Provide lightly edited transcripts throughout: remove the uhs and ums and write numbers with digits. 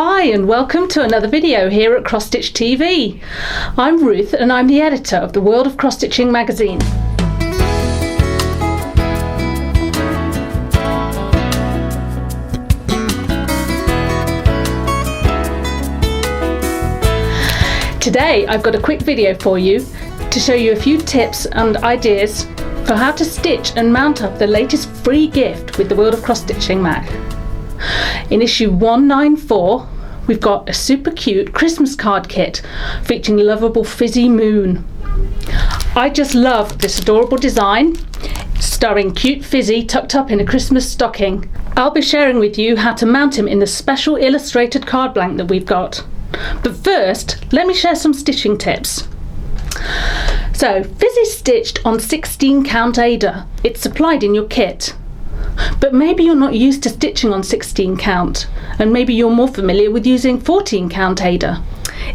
Hi and welcome to another video here at Cross Stitch TV. I'm Ruth and I'm the editor of the World of Cross Stitching magazine. Today I've got a quick video for you to show you a few tips and ideas for how to stitch and mount up the latest free gift with the World of Cross Stitching mag. In issue 194 we've got a super cute Christmas card kit featuring lovable Fuzzy Moon. I just love this adorable design starring cute Fizzy tucked up in a Christmas stocking. I'll be sharing with you how to mount him in the special illustrated card blank that we've got. But first, let me share some stitching tips. So, Fizzy's stitched on 16 count Ada. It's supplied in your kit. But maybe you're not used to stitching on 16 count, and maybe you're more familiar with using 14 count Ada.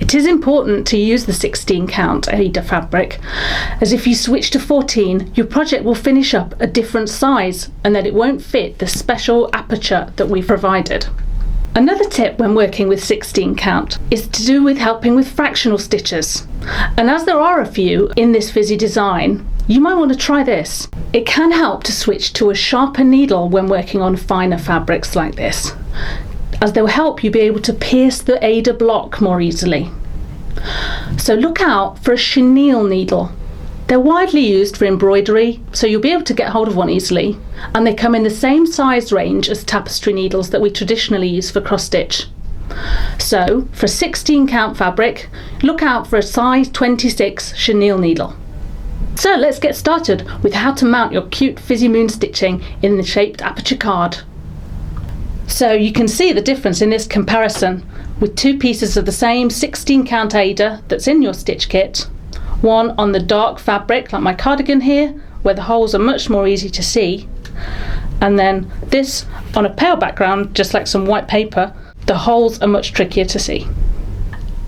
It is important to use the 16 count Ada fabric, as if you switch to 14, your project will finish up a different size and then it won't fit the special aperture that we've provided. Another tip when working with 16 count is to do with helping with fractional stitches. And as there are a few in this Fizzy design, you might want to try this. It can help to switch to a sharper needle when working on finer fabrics like this, as they'll help you be able to pierce the Ada block more easily. So look out for a chenille needle. They're widely used for embroidery, so you'll be able to get hold of one easily, and they come in the same size range as tapestry needles that we traditionally use for cross stitch. So for 16 count fabric, look out for a size 26 chenille needle. So let's get started with how to mount your cute Fizzy Moon stitching in the shaped aperture card. So you can see the difference in this comparison with two pieces of the same 16 count Ada that's in your stitch kit. One on the dark fabric like my cardigan here, where the holes are much more easy to see, and then this on a pale background just like some white paper. The holes are much trickier to see.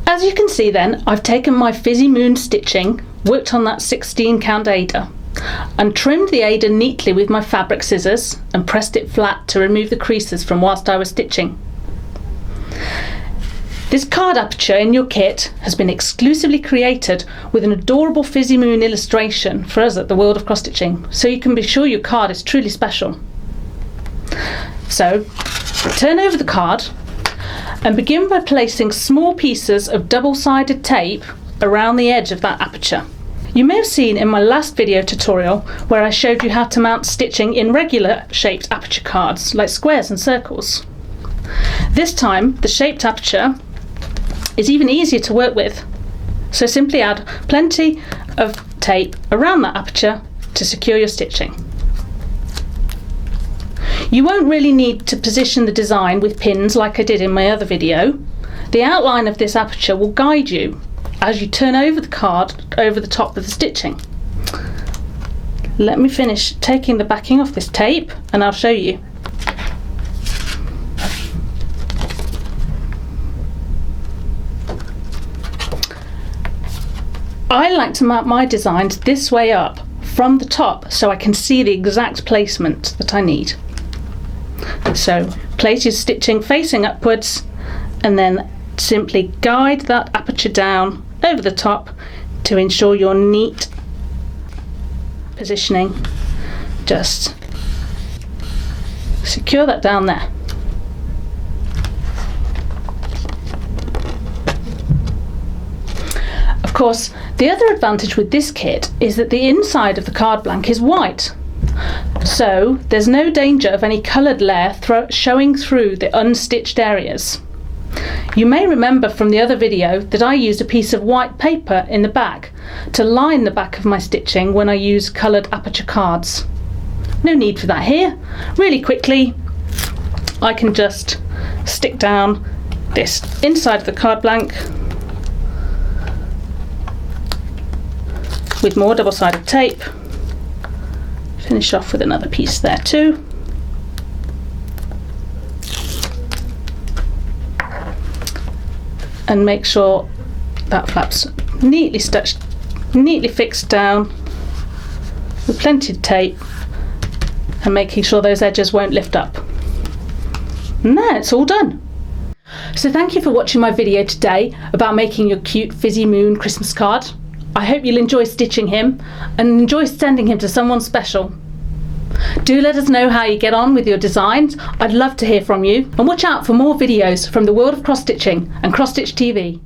As you can see then, I've taken my Fizzy Moon stitching, worked on that 16 count Ada, and trimmed the Ada neatly with my fabric scissors and pressed it flat to remove the creases from whilst I was stitching. This card aperture in your kit has been exclusively created with an adorable Fizzy Moon illustration for us at the World of Cross Stitching, so you can be sure your card is truly special. So, turn over the card and begin by placing small pieces of double-sided tape around the edge of that aperture. You may have seen in my last video tutorial where I showed you how to mount stitching in regular shaped aperture cards like squares and circles. This time the shaped aperture is even easier to work with, so simply add plenty of tape around that aperture to secure your stitching. You won't really need to position the design with pins like I did in my other video. The outline of this aperture will guide you as you turn over the card over the top of the stitching. Let me finish taking the backing off this tape and I'll show you. I like to mount my designs this way up from the top so I can see the exact placement that I need. So place your stitching facing upwards and then simply guide that aperture down over the top to ensure your neat positioning. Just secure that down there. Of course, the other advantage with this kit is that the inside of the card blank is white, so there's no danger of any coloured layer showing through the unstitched areas. You may remember from the other video that I used a piece of white paper in the back to line the back of my stitching when I use coloured aperture cards. No need for that here. Really quickly I can just stick down this inside of the card blank with more double-sided tape. Finish off with another piece there too. And make sure that flap's neatly stitched, neatly fixed down with plenty of tape, and making sure those edges won't lift up. And there, it's all done. So thank you for watching my video today about making your cute Fizzy Moon Christmas card. I hope you'll enjoy stitching him and enjoy sending him to someone special. Do let us know how you get on with your designs. I'd love to hear from you, and watch out for more videos from the world of cross stitching and Cross Stitch TV.